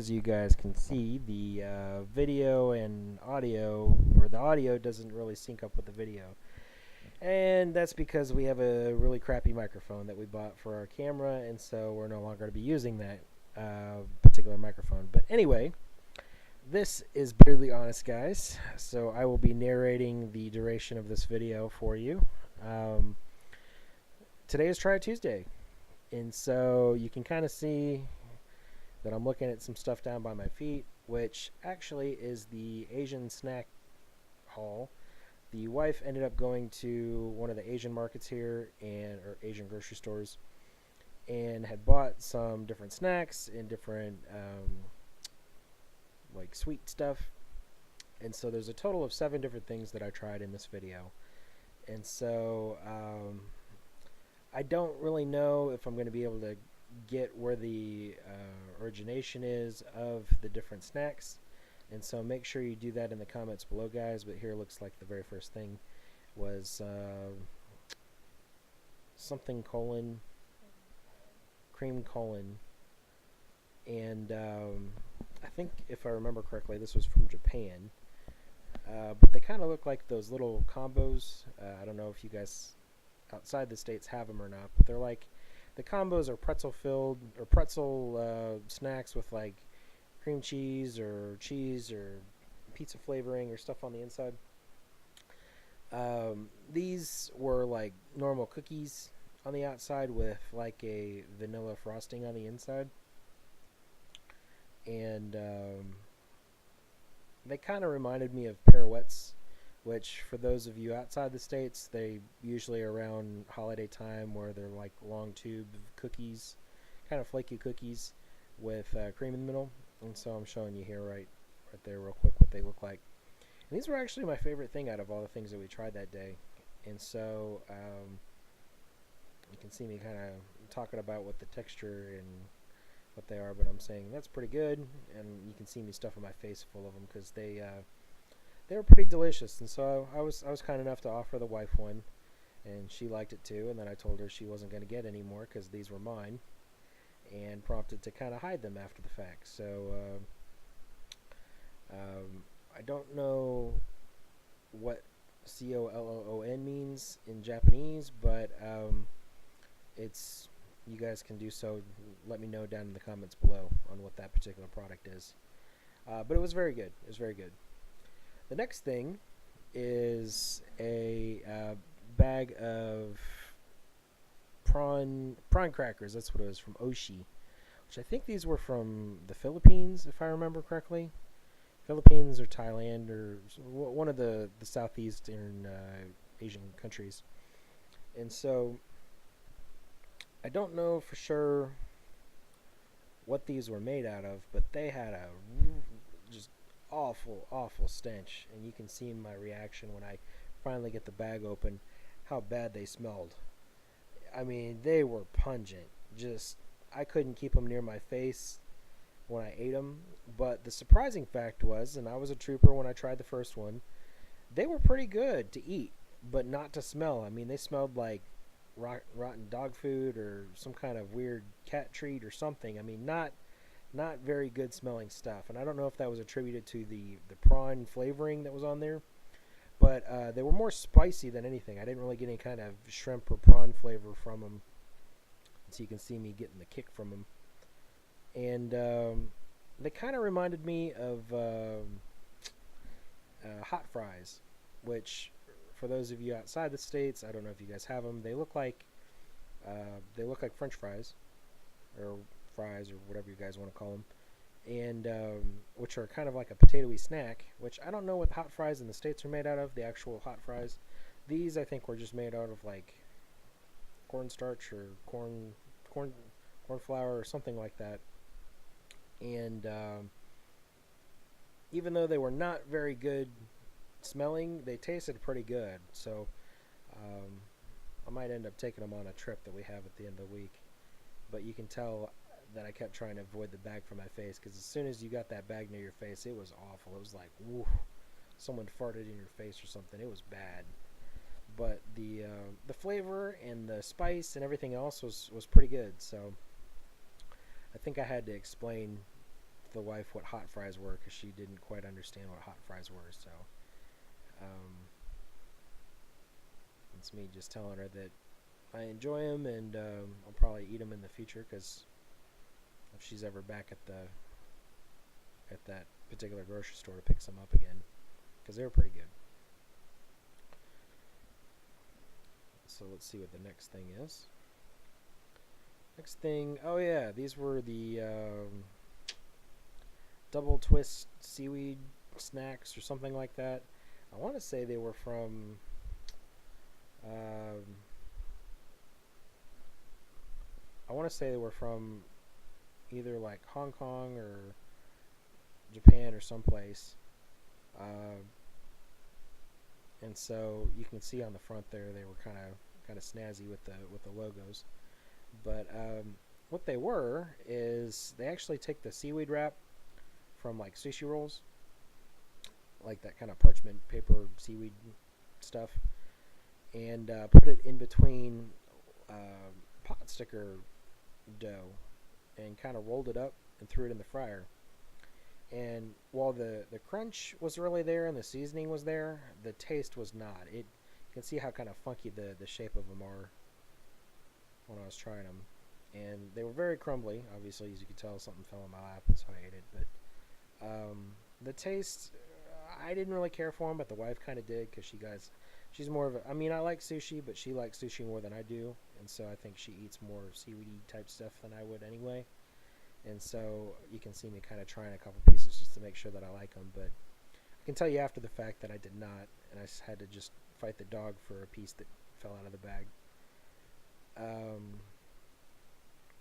as you guys can see, the video and audio, or the audio doesn't really sync up with the video. And that's because we have a really crappy microphone that we bought for our camera, and so we're no longer going to be using that particular microphone. But anyway, this is Brutally Honest, guys. So I will be narrating the duration of this video for you. Today is Try Tuesday, and so you can kind of see that I'm looking at some stuff down by my feet, which actually is the Asian snack haul. The wife ended up going to one of the Asian markets here, or Asian grocery stores, and had bought some different snacks and different like sweet stuff. And so there's a total of 7 different things that I tried in this video. And so I don't really know if I'm going to be able to get where the origination is of the different snacks. And so make sure you do that in the comments below, guys. But here looks like the very first thing was something Colin Cream Colin. And I think, if I remember correctly, this was from Japan. But they kind of look like those little combos. I don't know if you guys outside the States have them or not, but they're like, the combos are pretzel filled, or pretzel snacks with like cream cheese or pizza flavoring or stuff on the inside. These were like normal cookies on the outside with like a vanilla frosting on the inside. And they kind of reminded me of pirouettes, which for those of you outside the States, they usually are around holiday time, where they're like long tube cookies, kind of flaky cookies with cream in the middle. And so I'm showing you here right there real quick what they look like. And these were actually my favorite thing out of all the things that we tried that day. And so you can see me kind of talking about what the texture and what they are, but I'm saying that's pretty good. And you can see me stuffing my face full of them because they were pretty delicious. And so I was kind enough to offer the wife one, and she liked it too. And then I told her she wasn't going to get any more because these were mine, and prompted to kind of hide them after the fact. So I don't know what COLOON means in Japanese, but you guys can do so. Let me know down in the comments below on what that particular product is. But it was very good. It was very good. The next thing is a bag of prawn crackers. That's what it was, from Oshi, which I think these were from the Philippines, if I remember correctly. Philippines or Thailand, or one of the southeastern Asian countries. And so I don't know for sure what these were made out of, but they had a just awful stench. And you can see my reaction when I finally get the bag open, how bad they smelled. I mean, they were pungent. I couldn't keep them near my face when I ate them. But the surprising fact was, and I was a trooper when I tried the first one, they were pretty good to eat, but not to smell. I mean, they smelled like rotten dog food or some kind of weird cat treat or something. I mean, not very good smelling stuff. And I don't know if that was attributed to the prawn flavoring that was on there, but they were more spicy than anything. I didn't really get any kind of shrimp or prawn flavor from them, so you can see me getting the kick from them. And they kind of reminded me of hot fries, which, for those of you outside the States, I don't know if you guys have them. They look like French fries, or fries, or whatever you guys want to call them, and which are kind of like a potatoy snack. Which I don't know what hot fries in the States are made out of. The actual hot fries. These, I think, were just made out of like cornstarch or corn flour or something like that. And even though they were not very good smelling, they tasted pretty good. So I might end up taking them on a trip that we have at the end of the week. But you can tell that I kept trying to avoid the bag from my face, because as soon as you got that bag near your face, it was awful. It was like, woof, someone farted in your face or something. It was bad. But the flavor and the spice and everything else was pretty good. So I think I had to explain the wife what hot fries were because she didn't quite understand what hot fries were. So it's me just telling her that I enjoy them and I'll probably eat them in the future because if she's ever back at that particular grocery store to pick some up again, because they were pretty good. So let's see what the next thing is. Next thing, oh yeah, these were the Doubletwist seaweed snacks or something like that. I want to say they were from either like Hong Kong or Japan or someplace. And so you can see on the front there they were kind of snazzy with the logos. But what they were is they actually take the seaweed wrap from like sushi rolls, like that kind of parchment paper seaweed stuff, and put it in between pot sticker dough and kind of rolled it up and threw it in the fryer. And while the crunch was really there and the seasoning was there, the taste was not. You can see how kind of funky the shape of them are when I was trying them. And they were very crumbly. Obviously, as you could tell, something fell in my lap, and so I ate it. But the taste, I didn't really care for them, but the wife kind of did because she's more of a, I mean, I like sushi, but she likes sushi more than I do. And so I think she eats more seaweedy type stuff than I would anyway. And so you can see me kind of trying a couple pieces just to make sure that I like them. But I can tell you after the fact that I did not, and I had to just fight the dog for a piece that fell out of the bag.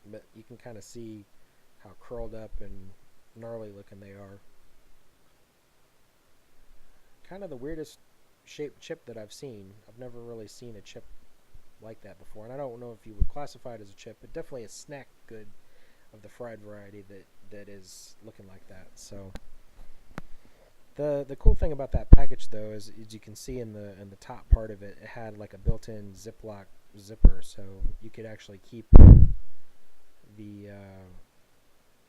But you can kind of see how curled up and gnarly looking they are. Kind of the weirdest shaped chip that I've seen. I've never really seen a chip like that before. And I don't know if you would classify it as a chip, but definitely a snack good of the fried variety that is looking like that. So the cool thing about that package though is you can see in the top part of it, it had like a built-in Ziploc zipper, so you could actually keep the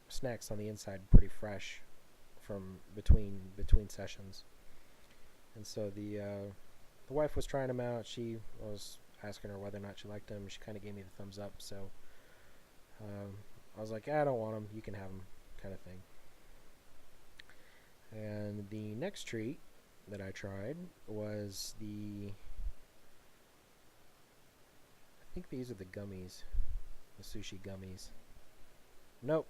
snacks on the inside pretty fresh from between sessions. And so the wife was trying them out. I was asking her whether or not she liked them. She kind of gave me the thumbs up, so I was like, I don't want them, you can have them, kind of thing. And the next treat that I tried was I think these are the gummies, the sushi gummies. Nope.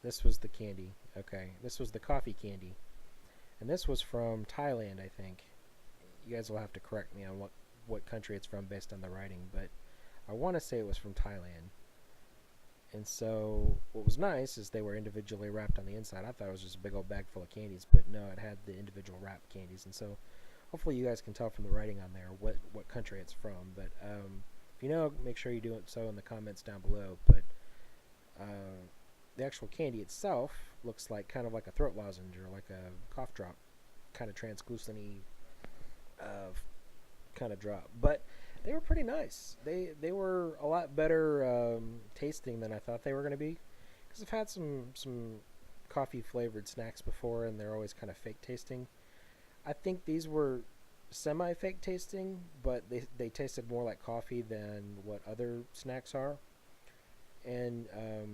This was the candy. Okay, this was the coffee candy. And this was from Thailand, I think. You guys will have to correct me on what country it's from based on the writing, but I want to say it was from Thailand. And so what was nice is they were individually wrapped on the inside. I thought it was just a big old bag full of candies, but no, it had the individual wrapped candies. And so hopefully you guys can tell from the writing on there what country it's from. But if you know, make sure you do it so in the comments down below. But the actual candy itself looks like kind of like a throat lozenge or like a cough drop, kind of translucent-y kind of drop. But they were pretty nice. They were a lot better tasting than I thought they were going to be. Because I've had some coffee flavored snacks before, and they're always kind of fake tasting. I think these were semi-fake tasting, but they tasted more like coffee than what other snacks are. And I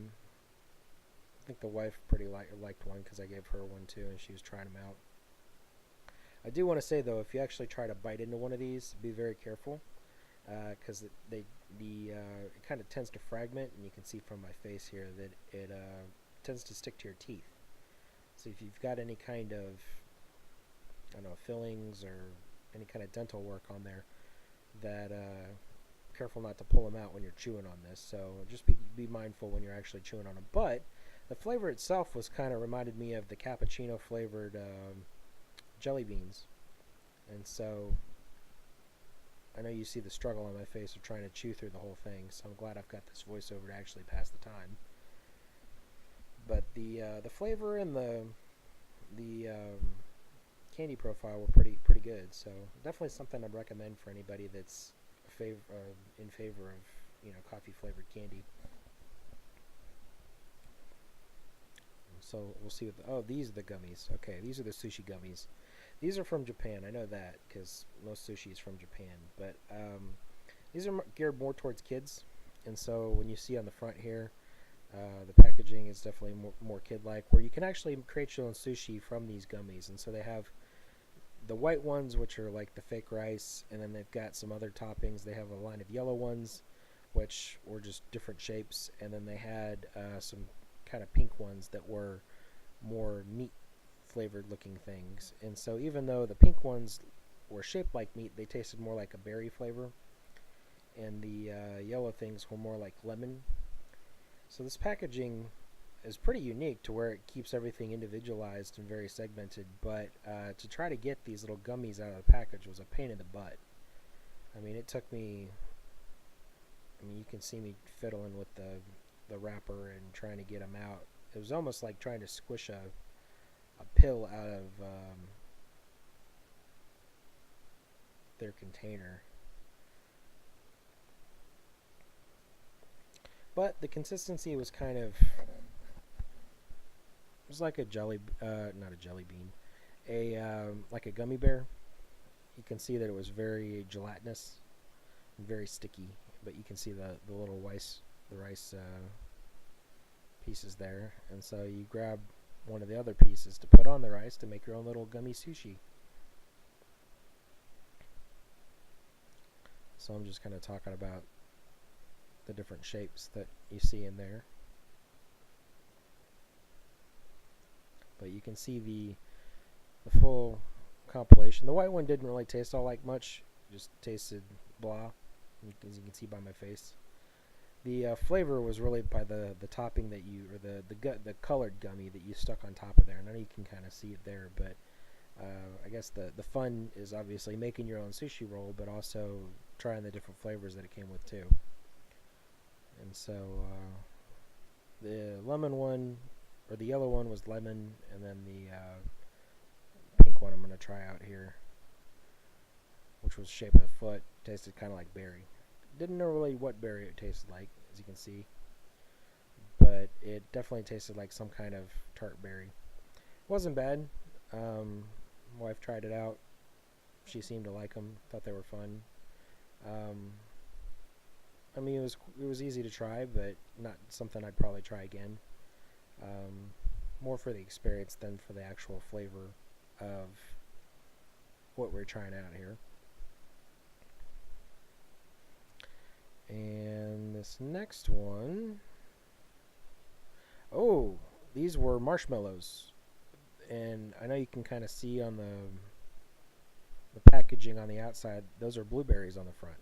think the wife pretty liked one because I gave her one too, and she was trying them out. I do want to say though, if you actually try to bite into one of these, be very careful. Because it kind of tends to fragment, and you can see from my face here that it tends to stick to your teeth. So if you've got any kind of, I don't know, fillings or any kind of dental work on there, that careful not to pull them out when you're chewing on this. So just be mindful when you're actually chewing on them. But the flavor itself was kind of reminded me of the cappuccino flavored jelly beans, and so I know you see the struggle on my face of trying to chew through the whole thing, so I'm glad I've got this voiceover to actually pass the time. But the flavor and the candy profile were pretty good, so definitely something I'd recommend for anybody that's in favor of coffee flavored candy. So we'll see what oh, these are the gummies. Okay, these are the sushi gummies. These are from Japan. I know that because most sushi is from Japan. But these are geared more towards kids. And so when you see on the front here, the packaging is definitely more kid-like, where you can actually create your own sushi from these gummies. And so they have the white ones, which are like the fake rice, and then they've got some other toppings. They have a line of yellow ones, which were just different shapes, and then they had some kind of pink ones that were more meat flavored looking things. And so even though the pink ones were shaped like meat, they tasted more like a berry flavor, and the yellow things were more like lemon. So this packaging is pretty unique to where it keeps everything individualized and very segmented, but to try to get these little gummies out of the package was a pain in the butt. I mean, it took me, you can see me fiddling with the wrapper and trying to get them out. It was almost like trying to squish a pill out of their container. But the consistency was kind of, it was like a not a jelly bean, like a gummy bear. You can see that it was very gelatinous and very sticky, but you can see the little rice pieces there. And so you grab one of the other pieces to put on the rice to make your own little gummy sushi. So I'm just kind of talking about the different shapes that you see in there. But you can see the full compilation. The white one didn't really taste all like much, just tasted blah, as you can see by my face. The flavor was really by the topping that you, or the colored gummy that you stuck on top of there. And I know you can kind of see it there, but I guess the fun is obviously making your own sushi roll, but also trying the different flavors that it came with too. And so the lemon one, or the yellow one, was lemon, and then the pink one I'm going to try out here, which was shaped of a foot, tasted kind of like berry. Didn't know really what berry it tasted like, as you can see, but it definitely tasted like some kind of tart berry. It wasn't bad. My wife tried it out. She seemed to like them, thought they were fun. I mean, it was easy to try, but not something I'd probably try again. More for the experience than for the actual flavor of what we're trying out here. And this next one, oh, these were marshmallows, and I know you can kind of see on the packaging on the outside, those are blueberries on the front.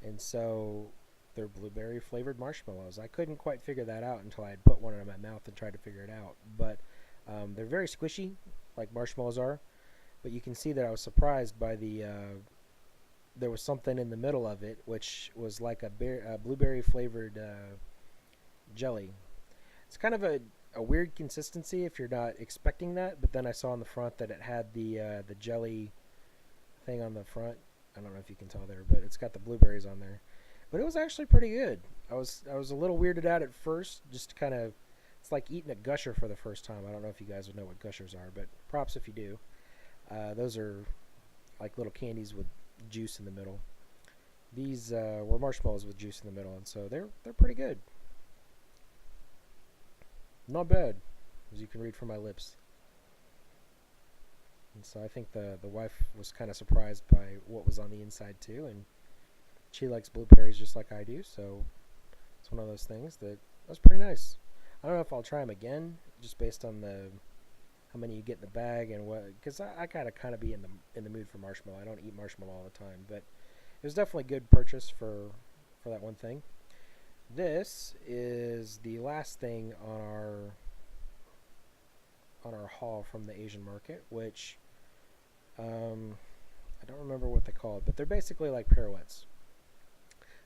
And so they're blueberry flavored marshmallows. I couldn't quite figure that out until I had put one in my mouth and tried to figure it out. But they're very squishy, like marshmallows are. But you can see that I was surprised by there was something in the middle of it, which was like a blueberry flavored jelly. It's kind of a weird consistency if you're not expecting that. But then I saw on the front that it had the jelly thing on the front. I don't know if you can tell there, but it's got the blueberries on there. But it was actually pretty good. I was a little weirded out at first, just kind of, it's like eating a gusher for the first time. I don't know if you guys would know what gushers are, but props if you do. Those are like little candies with juice in the middle. These were marshmallows with juice in the middle, and so they're pretty good. Not bad, as you can read from my lips. And so I think the wife was kind of surprised by what was on the inside too, and she likes blueberries just like I do, so it's one of those things that was pretty nice. I don't know if I'll try them again, just based on how many you get in the bag and what, because I gotta kind of be in the mood for marshmallow. I don't eat marshmallow all the time, but it was definitely a good purchase for that one thing. This is the last thing on our haul from the Asian market, which I don't remember what they call it, but they're basically like pirouettes.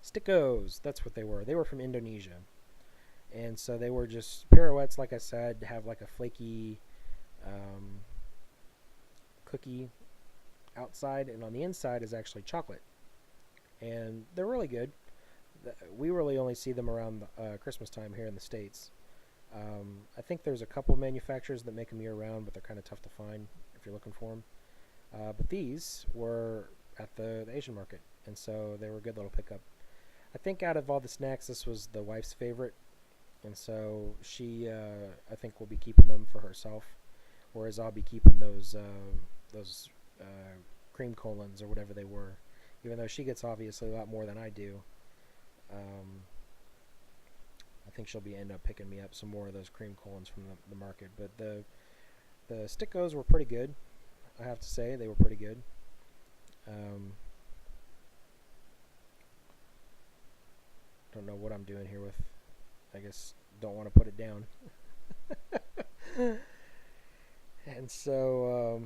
Stickos, that's what they were. They were from Indonesia. And so they were just pirouettes, like I said, have like a flaky cookie outside, and on the inside is actually chocolate. And they're really good. We really only see them around Christmas time here in the States. I think there's a couple manufacturers that make them year-round, but they're kind of tough to find if you're looking for them. But these were at the Asian market, and so they were a good little pickup. I think out of all the snacks, this was the wife's favorite, and so she, I think, will be keeping them for herself, whereas I'll be keeping those cream colons or whatever they were, even though she gets obviously a lot more than I do. Um, I think she'll be end up picking me up some more of those cream colons from the market. But the stickos were pretty good. I have to say they were pretty good. Um, don't know what I'm doing here with. I guess don't want to put it down. And so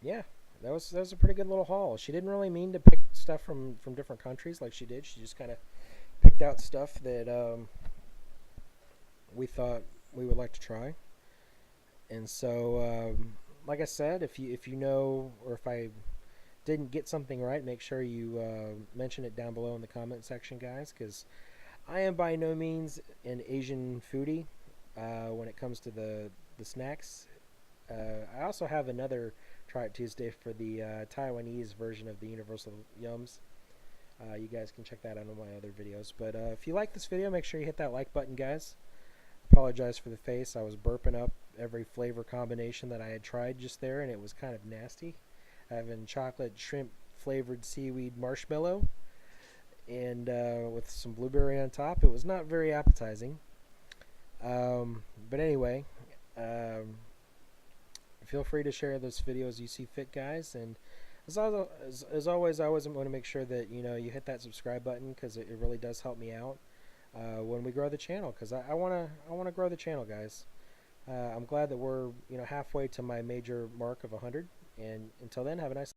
yeah, that was a pretty good little haul. She didn't really mean to pick stuff from different countries like she did. She just kind of picked out stuff that we thought we would like to try. And so, like I said, if you know, or if I didn't get something right, make sure you mention it down below in the comment section, guys, because I am by no means an Asian foodie when it comes to the snacks. I also have another Try It Tuesday for the Taiwanese version of the Universal Yums. You guys can check that out on my other videos. But if you like this video, make sure you hit that like button, guys. Apologize for the face. I was burping up every flavor combination that I had tried just there, and it was kind of nasty. Having chocolate shrimp flavored seaweed marshmallow and with some blueberry on top. It was not very appetizing. But anyway, feel free to share those videos you see fit, guys. And as always, I always want to make sure that you hit that subscribe button, because it really does help me out when we grow the channel. Because I wanna grow the channel, guys. I'm glad that we're halfway to my major mark of 100. And until then, have a nice